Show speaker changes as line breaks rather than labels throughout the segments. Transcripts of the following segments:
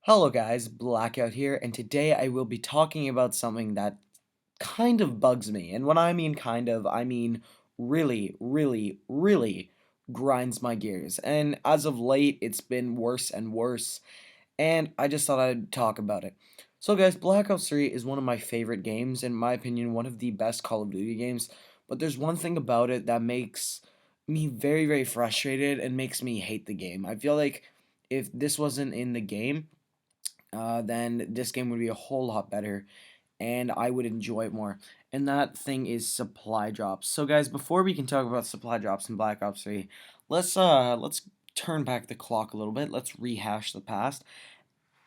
Hello guys, Blackout here, and today I will be talking about something that kind of bugs me. And when I mean kind of, I mean really, really, really grinds my gears. And as of late, it's been worse and worse, and I just thought I'd talk about it. So guys, Black Ops 3 is one of my favorite games, in my opinion, one of the best Call of Duty games, but there's one thing about it that makes me very, very frustrated and makes me hate the game. I feel like if this wasn't in the game, then this game would be a whole lot better and I would enjoy it more. And that thing is supply drops. So guys, before we can talk about supply drops in Black Ops 3, let's turn back the clock a little bit. Let's rehash the past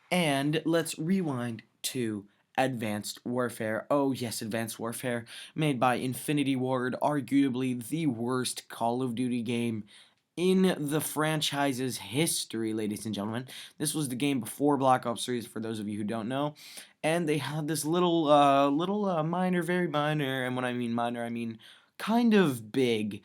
and let's rewind to Advanced Warfare. Oh yes, Advanced Warfare, made by Infinity Ward, arguably the worst Call of Duty game in the franchise's history, ladies and gentlemen. This was the game before Black Ops 3, for those of you who don't know. And they had this little minor, very minor, and when I mean minor, I mean kind of big,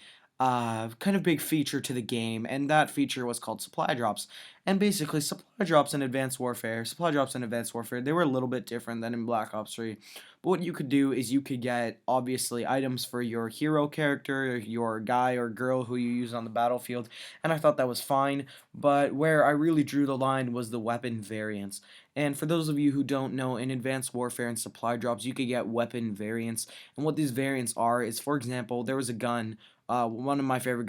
feature to the game, and that feature was called supply drops. And basically, supply drops in Advanced Warfare, they were a little bit different than in Black Ops 3. But what you could do is you could get, obviously, items for your hero character, your guy or girl who you use on the battlefield, and I thought that was fine, but where I really drew the line was the weapon variants. And for those of you who don't know, in Advanced Warfare and supply drops, you could get weapon variants, and what these variants are is, for example, there was a gun, one of my favorite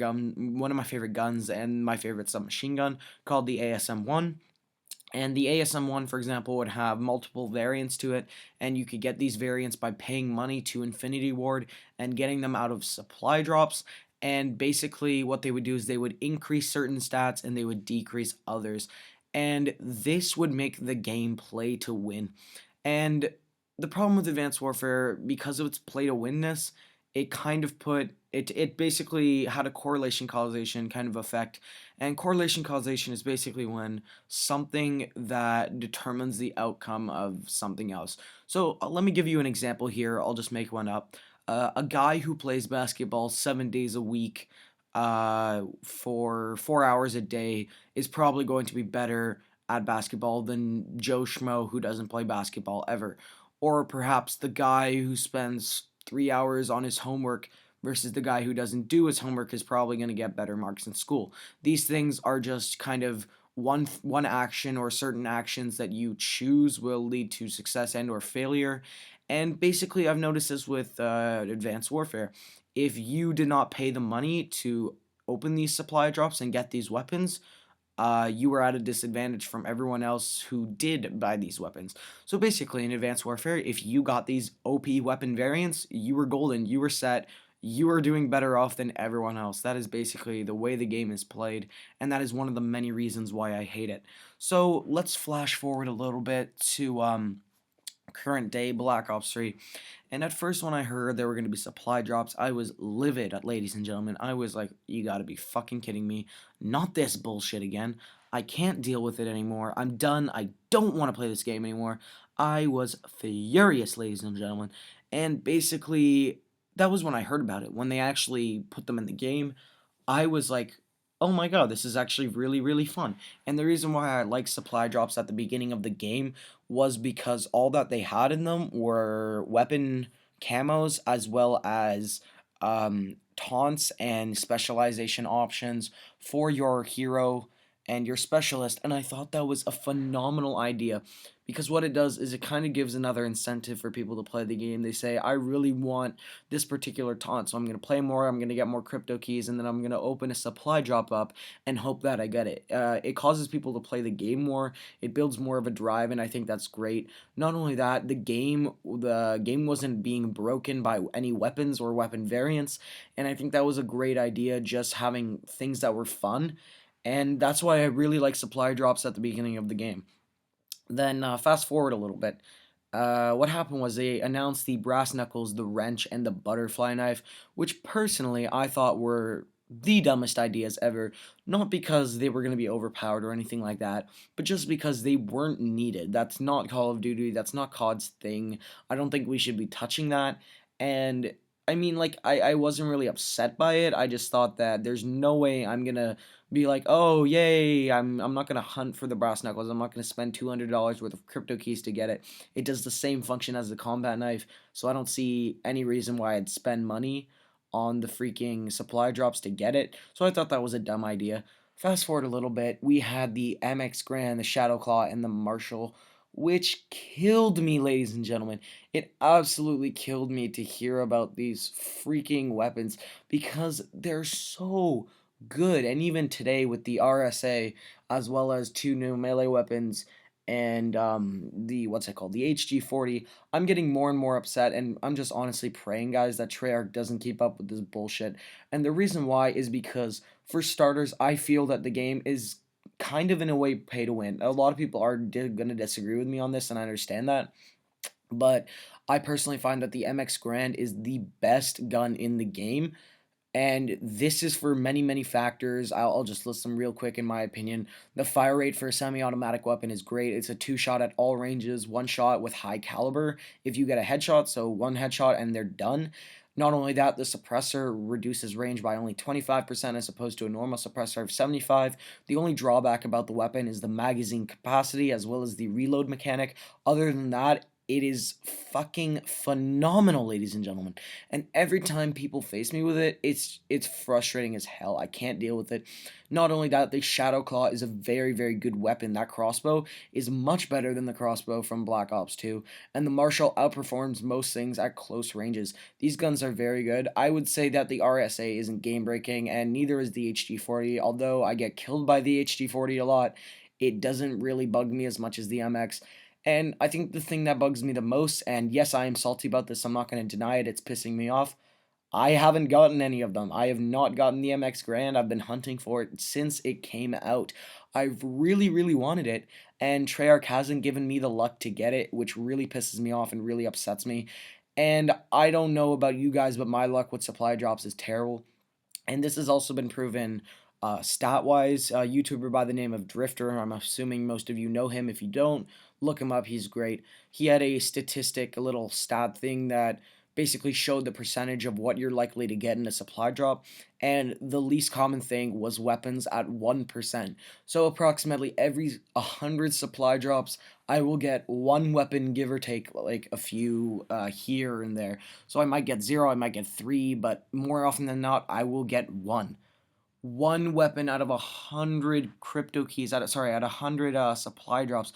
guns and my favorite submachine gun, called the ASM-1. And the ASM-1, for example, would have multiple variants to it, and you could get these variants by paying money to Infinity Ward and getting them out of supply drops. And basically, what they would do is they would increase certain stats and they would decrease others. And this would make the game play to win. And the problem with Advanced Warfare, because of its play to winness, it kind of put it basically had a correlation causation kind of effect. And correlation causation is basically when something that determines the outcome of something else. So let me give you an example here. I'll just make one up. A guy who plays basketball 7 days a week, for 4 hours a day, is probably going to be better at basketball than Joe Schmo who doesn't play basketball ever. Or perhaps the guy who spends 3 hours on his homework versus the guy who doesn't do his homework is probably going to get better marks in school. These things are just kind of one action, or certain actions that you choose will lead to success and or failure. And basically, I've noticed this with Advanced Warfare. If you did not pay the money to open these supply drops and get these weapons, you were at a disadvantage from everyone else who did buy these weapons. So basically, in Advanced Warfare, if you got these OP weapon variants, you were golden, you were set, you are doing better off than everyone else. That is basically the way the game is played, and that is one of the many reasons why I hate it. So let's flash forward a little bit to current day Black Ops 3. And at first, when I heard there were going to be supply drops, I was livid, ladies and gentlemen. I was like, you gotta be fucking kidding me. Not this bullshit again. I can't deal with it anymore. I'm done. I don't want to play this game anymore. I was furious, ladies and gentlemen. And basically, that was when I heard about it. When they actually put them in the game, I was like, oh my god, this is actually really, really fun. And the reason why I like supply drops at the beginning of the game was because all that they had in them were weapon camos, as well as taunts and specialization options for your hero and your specialist. And I thought that was a phenomenal idea, because what it does is it kind of gives another incentive for people to play the game. They say, I really want this particular taunt, so I'm going to play more, I'm going to get more crypto keys, and then I'm going to open a supply drop up and hope that I get it. It causes people to play the game more, it builds more of a drive, and I think that's great. Not only that, the game wasn't being broken by any weapons or weapon variants, and I think that was a great idea, just having things that were fun, and that's why I really like supply drops at the beginning of the game. Then fast forward a little bit. What happened was they announced the brass knuckles, the wrench, and the butterfly knife, which personally I thought were the dumbest ideas ever. Not because they were going to be overpowered or anything like that, but just because they weren't needed. That's not Call of Duty. That's not COD's thing. I don't think we should be touching that. And I mean, like, I wasn't really upset by it. I just thought that there's no way I'm gonna be like, oh, yay, I'm not gonna hunt for the brass knuckles. I'm not gonna spend $200 worth of crypto keys to get it. It does the same function as the combat knife, so I don't see any reason why I'd spend money on the freaking supply drops to get it. So I thought that was a dumb idea. Fast forward a little bit, we had the MX Grand, the Shadow Claw, and the Marshall, which killed me, ladies and gentlemen. It absolutely killed me to hear about these freaking weapons because they're so good. And even today with the RSA, as well as two new melee weapons and the what's it called, the HG40, I'm getting more and more upset, and I'm just honestly praying, guys, that Treyarch doesn't keep up with this bullshit. And the reason why is because, for starters, I feel that the game is kind of in a way pay to win. A lot of people are going to disagree with me on this, and I understand that. But I personally find that the MX Grand is the best gun in the game, and this is for many, many factors. I'll just list them real quick in my opinion. The fire rate for a semi-automatic weapon is great. It's a 2-shot at all ranges, 1 shot with high caliber if you get a headshot, so 1 headshot and they're done. Not only that, the suppressor reduces range by only 25% as opposed to a normal suppressor of 75. The only drawback about the weapon is the magazine capacity as well as the reload mechanic. Other than that, it is fucking phenomenal, ladies and gentlemen. And every time people face me with it, it's frustrating as hell. I can't deal with it. Not only that, the Shadow Claw is a very, very good weapon. That crossbow is much better than the crossbow from Black Ops 2, and the Marshall outperforms most things at close ranges. These guns are very good. I would say that the RSA isn't game breaking, and neither is the HG40. Although I get killed by the HG40 a lot, it doesn't really bug me as much as the MX. And I think the thing that bugs me the most, and yes, I am salty about this, I'm not going to deny it, it's pissing me off. I haven't gotten any of them. I have not gotten the MX Grand. I've been hunting for it since it came out. I've really, really wanted it, and Treyarch hasn't given me the luck to get it, which really pisses me off and really upsets me. And I don't know about you guys, but my luck with supply drops is terrible. And this has also been proven stat wise. A YouTuber by the name of Drifter, I'm assuming most of you know him. If you don't, look him up. He's great. He had a statistic, a little stat thing that basically showed the percentage of what you're likely to get in a supply drop, and the least common thing was weapons at 1%. So approximately every 100 supply drops, I will get one weapon, give or take like a few here and there. So I might get 0, I might get 3, but more often than not, I will get one weapon out of 100 crypto keys, out of 100 supply drops.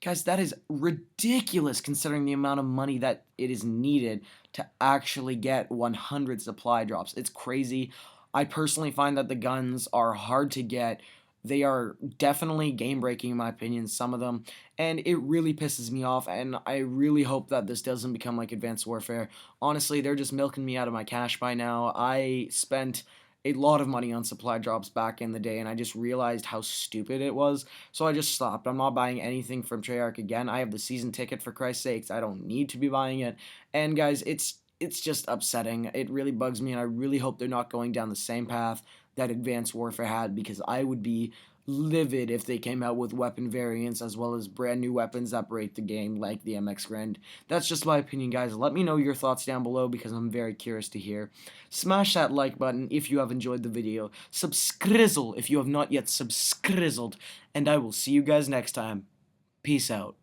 Guys, that is ridiculous considering the amount of money that it is needed to actually get 100 supply drops. It's crazy. I personally find that the guns are hard to get. They are definitely game breaking, in my opinion, some of them, and it really pisses me off. And I really hope that this doesn't become like Advanced Warfare. Honestly, they're just milking me out of my cash by now. I spent a lot of money on supply drops back in the day, and I just realized how stupid it was. So I just stopped. I'm not buying anything from Treyarch again. I have the season ticket, for Christ's sakes. I don't need to be buying it. And guys, it's just upsetting. It really bugs me, and I really hope they're not going down the same path that Advanced Warfare had, because I would be livid if they came out with weapon variants as well as brand new weapons that break the game like the MX Grand. That's just my opinion, guys. Let me know your thoughts down below because I'm very curious to hear. Smash that like button if you have enjoyed the video. Subscrizzle if you have not yet subscrizzled. And I will see you guys next time. Peace out.